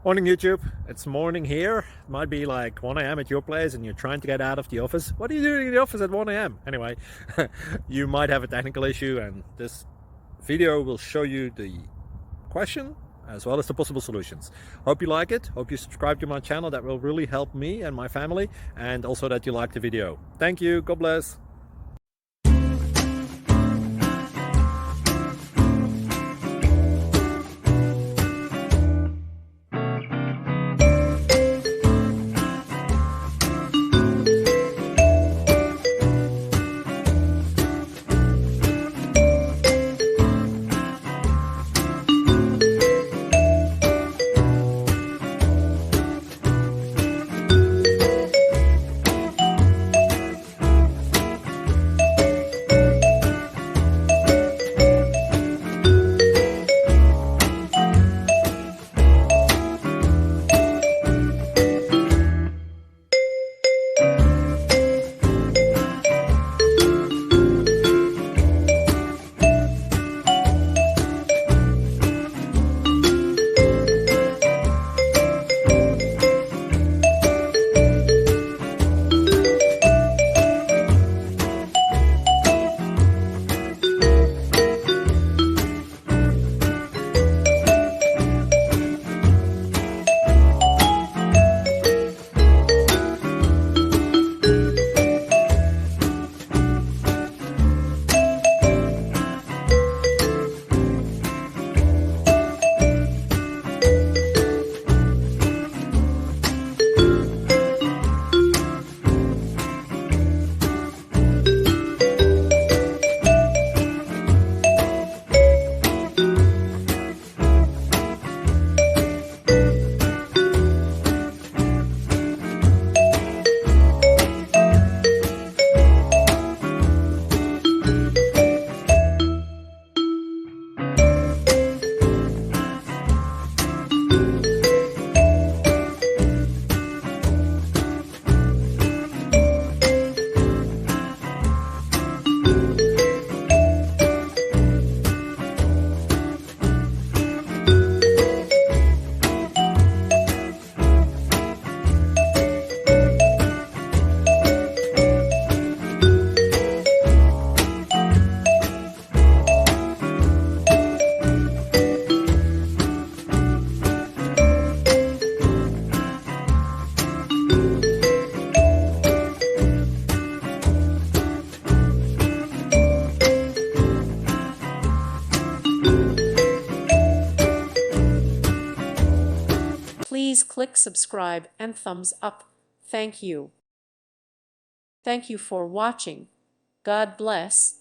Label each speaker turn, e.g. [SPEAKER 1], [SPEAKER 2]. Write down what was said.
[SPEAKER 1] Morning YouTube, it's morning here. It might be like 1 a.m. at your place and you're trying to get out of the office. What are you doing in the office at 1 a.m.? Anyway, you might have a technical issue and this video will show you the question as well as the possible solutions. Hope you like it, hope you subscribe to my channel. That will really help me and my family, and also that you like the video. Thank you, God bless.
[SPEAKER 2] Please click subscribe and thumbs up. Thank you. Thank you for watching. God bless.